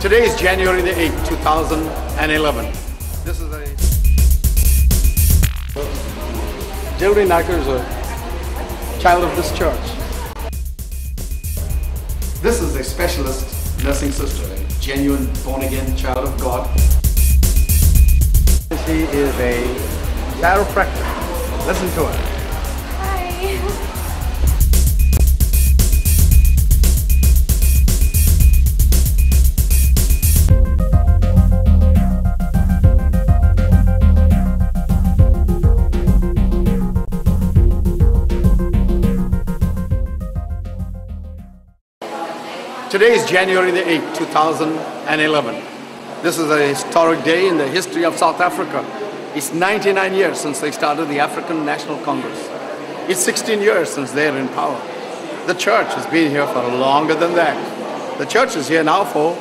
Today is January the 8th, 2011. This is a... Jerry Nacker is a child of this church. This is a specialist nursing sister, a genuine born-again child of God. She is a chiropractor. Listen to her. Today is January the 8th, 2011. This is a historic day in the history of South Africa. It's 99 years since they started the African National Congress. It's 16 years since they're in power. The church has been here for longer than that. The church is here now for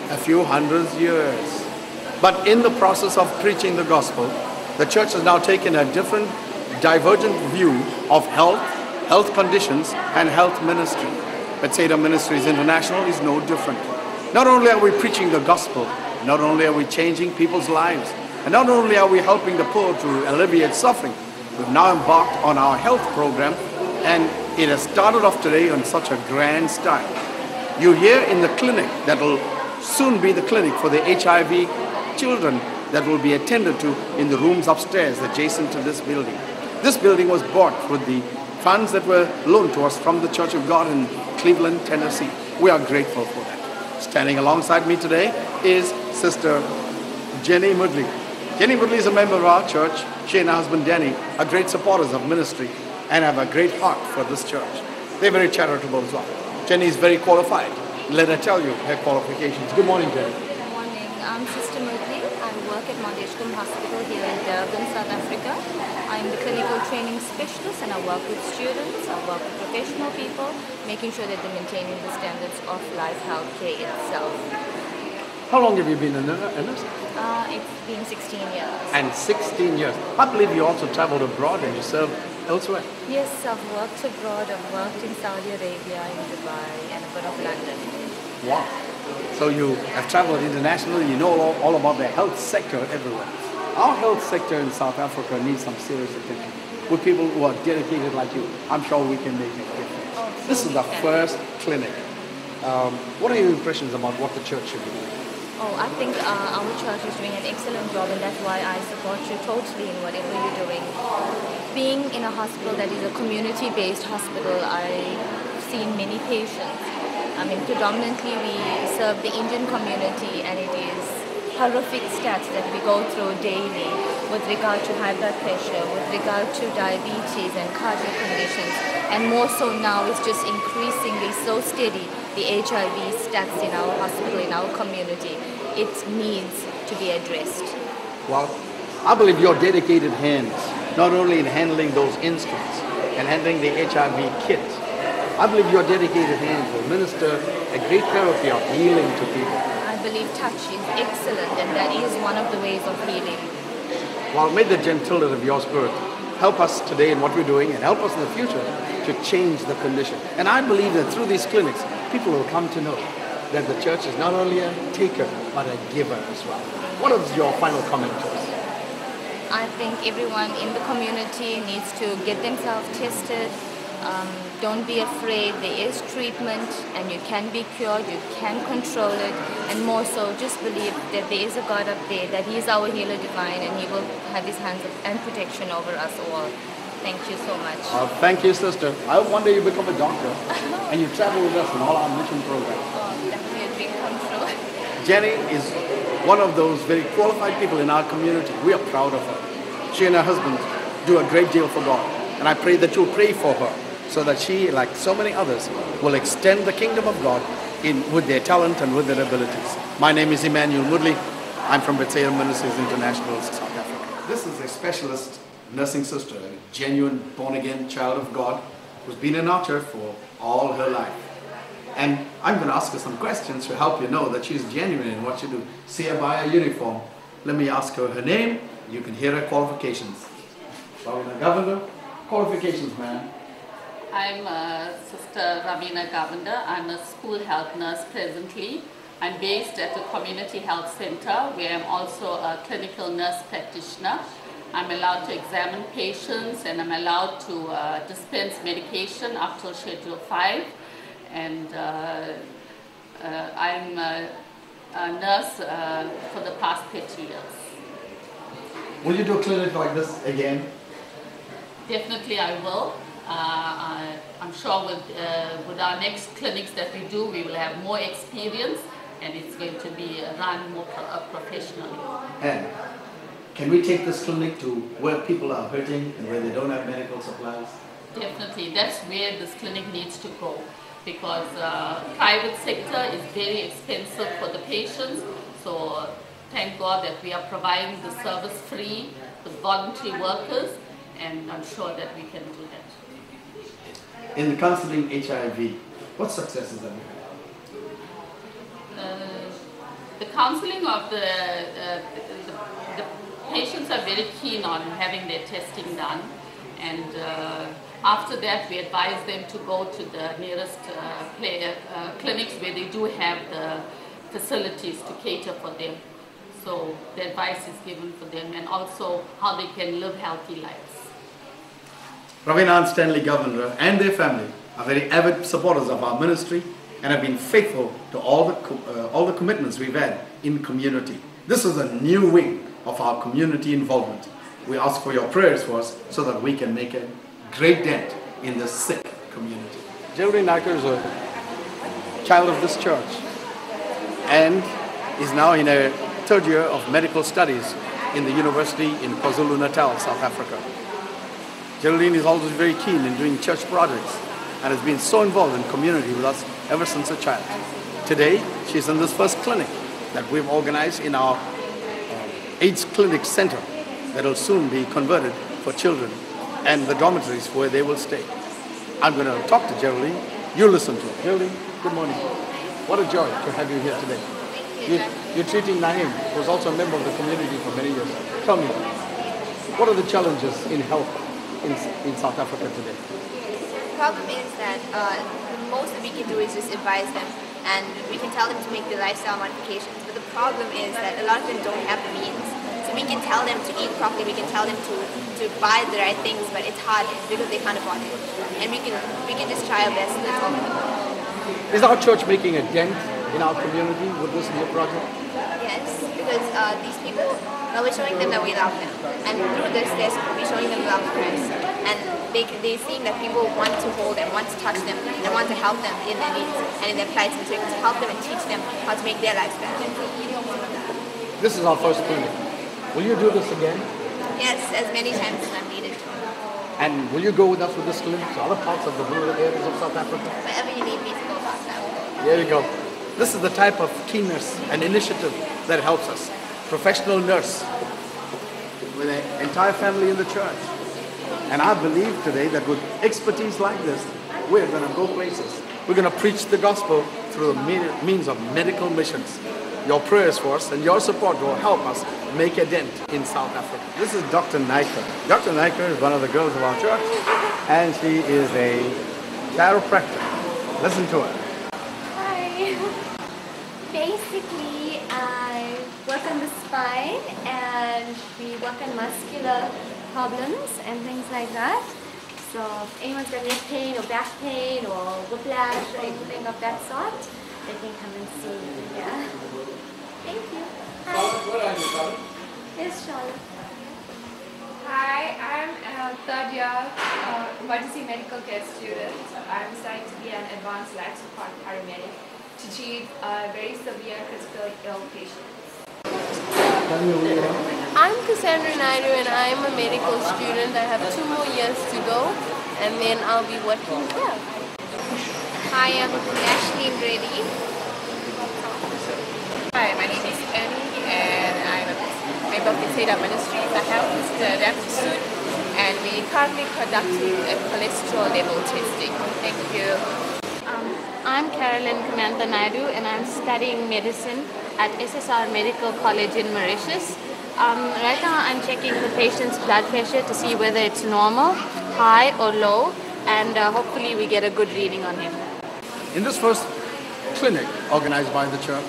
a few hundred years. But in the process of preaching the gospel, the church has now taken a different, divergent view of health conditions, and health ministry. Bethsaida Ministries International is no different. Not only are we preaching the gospel, not only are we changing people's lives, and not only are we helping the poor to alleviate suffering, we've now embarked on our health program, and it has started off today on such a grand style. You're here in the clinic that will soon be the clinic for the HIV children that will be attended to in the rooms upstairs adjacent to this building. This building was bought with the funds that were loaned to us from the Church of God in Cleveland, Tennessee. We are grateful for that. Standing alongside me today is Sister Jenny Mudley. Jenny Mudley is a member of our church. She and her husband Danny are great supporters of ministry and have a great heart for this church. They're very charitable as well. Jenny is very qualified. Let her tell you her qualifications. Good morning, Jenny. Good morning. I'm Sister Mudley. I work at Mount Edgecombe Hospital here in Durban, South Africa. I'm the clinical training specialist and I work with students, I work with professional people, making sure that they're maintaining the standards of life health care itself. How long have you been a nurse? It's been 16 years. And 16 years. I believe you also traveled abroad and you served elsewhere. Yes, I've worked abroad. I've worked in Saudi Arabia, in Dubai, and a bit of London. Wow. So you have traveled internationally, you know all about the health sector everywhere. Our health sector in South Africa needs some serious attention. With people who are dedicated like you, I'm sure we can make a difference. Oh, this is the first clinic. What are your impressions about what the church should be doing? Oh, I think our church is doing an excellent job, and that's why I support you totally in whatever you're doing. Being in a hospital that is a community-based hospital, I've seen many patients. I mean, predominantly we serve the Indian community, and it is horrific stats that we go through daily with regard to high blood pressure, with regard to diabetes and cardiac conditions, and more so now it's just increasingly so steady, the HIV stats in our hospital, in our community. It needs to be addressed. Well, I believe your dedicated hands, not only in handling those instruments and handling the HIV kit, I believe your dedicated hands will minister a great therapy of healing to people. I believe touch is excellent, and that is one of the ways of healing. Well, may the gentleness of your spirit help us today in what we're doing and help us in the future to change the condition. And I believe that through these clinics, people will come to know that the church is not only a taker, but a giver as well. What is your final comment to us? I think everyone in the community needs to get themselves tested. Don't be afraid, there is treatment and you can be cured, you can control it, and more so just believe that there is a God up there, that He is our healer divine, and He will have His hands and protection over us all. Thank you so much. Thank you, sister. I hope one day you become a doctor and you travel with us in all our mission programs. Oh, that would be a dream come true. Jenny is one of those very qualified people in our community. We are proud of her. She and her husband do a great deal for God, and I pray that you'll pray for her, so that she, like so many others, will extend the kingdom of God with their talent and with their abilities. My name is Emmanuel Mudley. I'm from Bethsaida Ministries International, South Africa. This is a specialist nursing sister, a genuine born-again child of God who's been in our church for all her life. And I'm going to ask her some questions to help you know that she's genuine in what she do. See her by her uniform. Let me ask her her name. You can hear her qualifications. Ravina Governor, qualifications, ma'am. I'm Sister Ravina Govender. I'm a school health nurse presently. I'm based at a community health center where I'm also a clinical nurse practitioner. I'm allowed to examine patients and I'm allowed to dispense medication up till Schedule 5. And I'm a nurse for the past 30 years. Will you do a clinic like this again? Definitely I will. I'm sure with our next clinics that we do, we will have more experience and it's going to be run more professionally. And can we take this clinic to where people are hurting and where they don't have medical supplies? Definitely, that's where this clinic needs to go, because private sector is very expensive for the patients. So thank God that we are providing the service free with voluntary workers, and I'm sure that we can do that. In counseling HIV, what successes have you had? The counseling of the patients are very keen on having their testing done, and after that we advise them to go to the nearest clinics where they do have the facilities to cater for them. So the advice is given for them and also how they can live healthy lives. Ravina and Stanley Governor and their family are very avid supporters of our ministry and have been faithful to all the commitments we've had in community. This is a new wing of our community involvement. We ask for your prayers for us so that we can make a great dent in the sick community. Geraldine Nacker is a child of this church and is now in her third year of medical studies in the university in KwaZulu-Natal, South Africa. Geraldine is always very keen in doing church projects and has been so involved in community with us ever since a child. Today, she's in this first clinic that we've organized in our AIDS clinic center that will soon be converted for children and the dormitories where they will stay. I'm going to talk to Geraldine. You listen to her. Geraldine, good morning. What a joy to have you here today. You're treating Naeem, who's also a member of the community for many years. Tell me, what are the challenges in health in South Africa today? The problem is that the most that we can do is just advise them, and we can tell them to make the lifestyle modifications, but the problem is that a lot of them don't have the means. So we can tell them to eat properly, we can tell them to buy the right things, but it's hard because they can't afford it. And we can just try our best, and that's all we can do. Is our church making a dent in our community with this new project? Yes, because these people, we're showing them that we love them. And through this, we're showing them love first. And they're seeing that people want to hold them, want to touch them, and want to help them in their needs and in their plights, and so we can help them and teach them how to make their lives better. This is our first clinic. Will you do this again? Yes, as many times as I'm needed. And will you go with us with this clinic to other parts of the rural areas of South Africa? Wherever you need me to go about that. There you go. This is the type of keenness and initiative that helps us. Professional nurse with an entire family in the church. And I believe today that with expertise like this, we're going to go places. We're going to preach the gospel through the means of medical missions. Your prayers for us and your support will help us make a dent in South Africa. This is Dr. Nacker. Dr. Nacker is one of the girls of our church, and she is a chiropractor. Listen to her. Hi. Basically, I work on the spine and we work on muscular problems and things like that. So if anyone's got neck pain or back pain or whiplash or anything of that sort, they can come and see me. Yeah. Thank you. Hi. What are you, Charlotte? Here's Charlotte. Hi, I'm a third year emergency medical care student. I'm studying to be an advanced life support paramedic to treat very severe critical ill patients. I'm Cassandra Naidu and I'm a medical student. I have 2 more years to go and then I'll be working here. Hi, I'm Ashley Brady. Hi, my name is Annie and I'm a member of the State Ministry. I have Mr. Suit and we currently conducting a cholesterol level testing. Thank you. I'm Carolyn Kamantha Naidu and I'm studying medicine at SSR Medical College in Mauritius. Right now I'm checking the patient's blood pressure to see whether it's normal, high or low, and hopefully we get a good reading on him. In this first clinic organized by the church,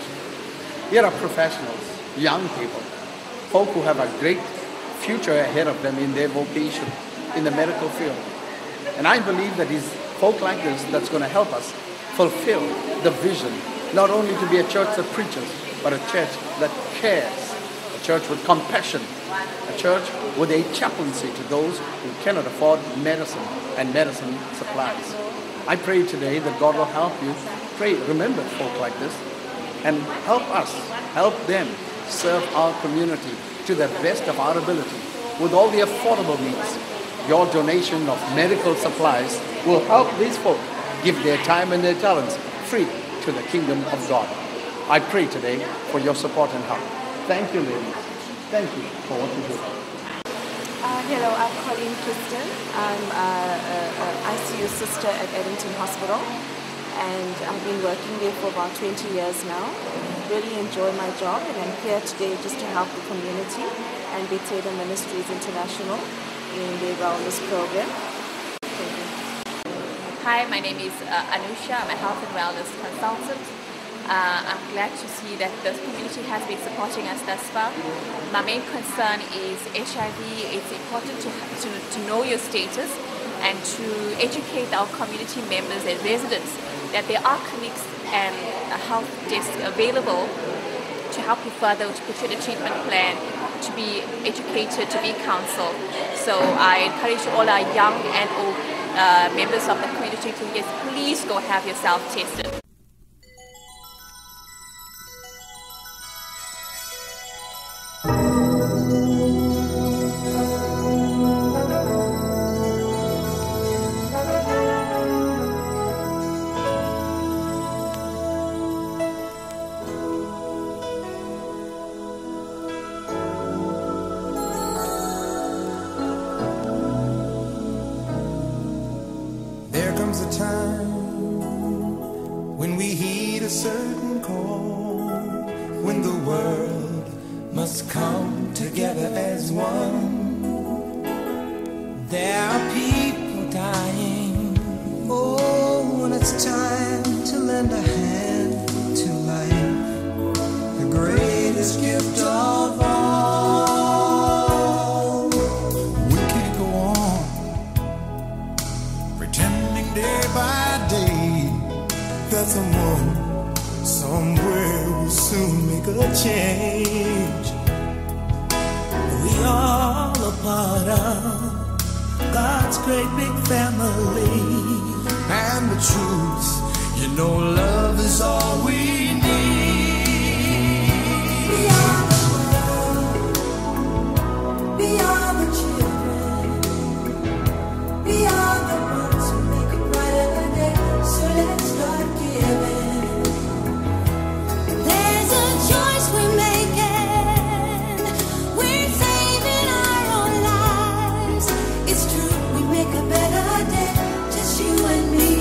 Here are professionals, young people, folk who have a great future ahead of them in their vocation, in the medical field. And I believe that it's folk like this that's going to help us fulfill the vision, not only to be a church that preaches, but a church that cares, a church with compassion, a church with a chaplaincy to those who cannot afford medicine and medicine supplies. I pray today that God will help you. Pray, remember folk like this, and help us, help them serve our community to the best of our ability with all the affordable needs. Your donation of medical supplies will help these folk give their time and their talents free to the kingdom of God. I pray today for your support and help. Thank you, ladies. Thank you for what you do. Hello, I'm Colleen Kristen. I'm an ICU sister at Eddington Hospital, and I've been working there for about 20 years now. Really enjoy my job, and I'm here today just to help the community and Bethesda Ministries International in their wellness program. Thank you. Hi, my name is Anusha. I'm a health and wellness consultant. I'm glad to see that the community has been supporting us thus far. My main concern is HIV. It's important to know your status and to educate our community members and residents that there are clinics and a health desk available to help you further, to put you in a treatment plan, to be educated, to be counseled. So I encourage all our young and old members of the community to yes, please go have yourself tested. There comes a time when we heed a certain call, when the world must come together as one. There are people dying. Oh, when it's time to lend a hand to life, the greatest gift of all. We can't go on pretending day by day that someone somewhere will soon make a change. We all a part of God's great big family, and the truth, you know, love is all we need. We are the world, we are the children, we are the ones who make a brighter day, so let's start giving. There's a choice we're making, we're saving our own lives. It's true, we make a better day, just you and me.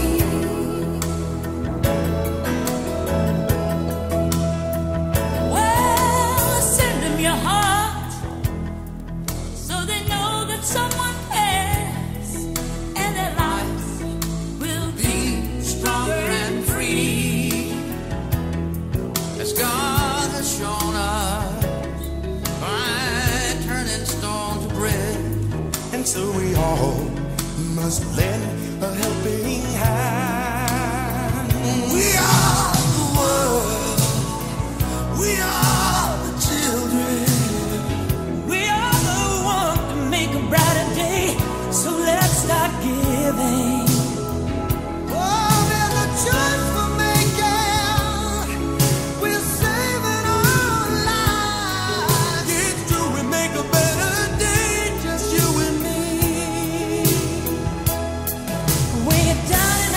Well, send them your heart, so they know that someone cares, and their lives will be stronger and free, as God has shown us by turning stone to bread. And so we all must lend a helping hand. We are the world, we are the children, we are the one to make a brighter day, so let's start giving. Oh, there's a choice we're making, we're saving our lives. It's true, we make a better day, just you and me. When you're down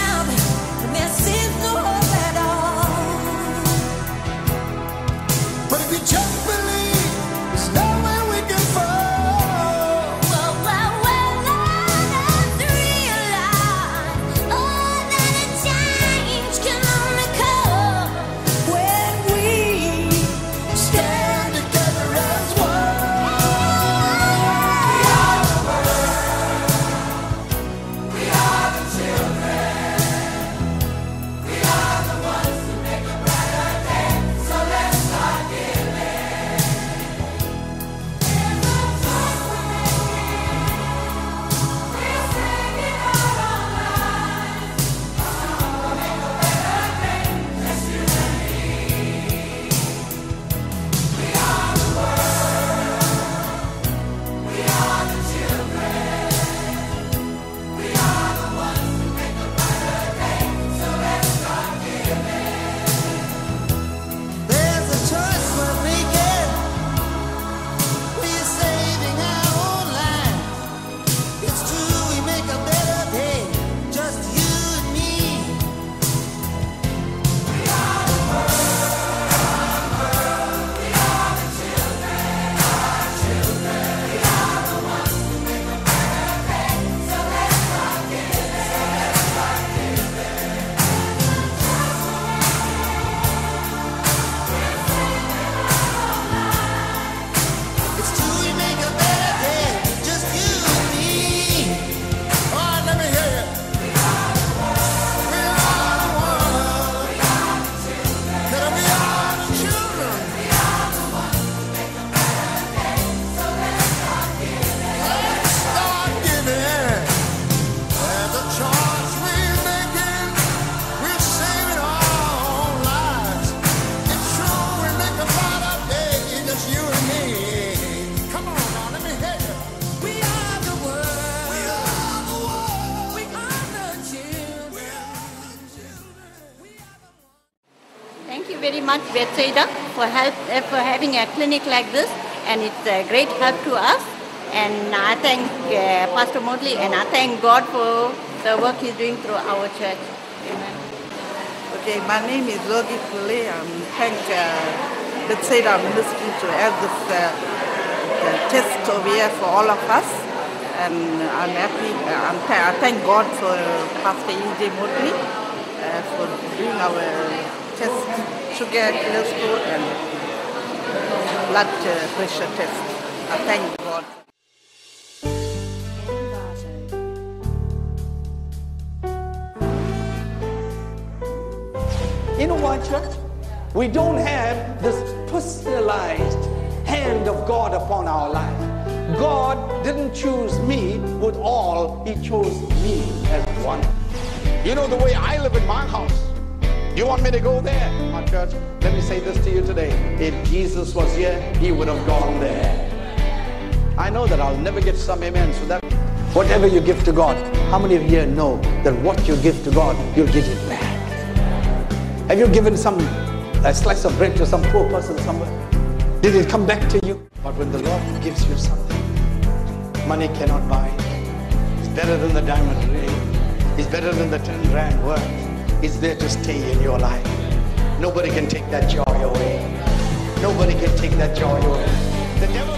very much, Bethsaida, for having a clinic like this, and it's a great help to us. And I thank Pastor Motley, and I thank God for the work he's doing through our church. Amen. Okay, my name is Logie Pule. Thank Bethsaida Ministry to have this test over here for all of us. And I'm happy. I thank God for Pastor E.J. Motley for doing our test, sugar, cholesterol, and blood pressure test. I thank God. You know what, church? We don't have this personalized hand of God upon our life. God didn't choose me with all, He chose me as one. You know the way I live in my house. You want me to go there? My church, let me say this to you today. If Jesus was here, He would have gone there. I know that I'll never get some amens for that. Whatever you give to God, how many of you know that what you give to God, you'll get it back? Have you given a slice of bread to some poor person somewhere? Did it come back to you? But when the Lord gives you something, money cannot buy it. It's better than the diamond ring. It's better than the 10 grand worth. It's there to stay in your life. Nobody can take that joy away. Nobody can take that joy away. The devil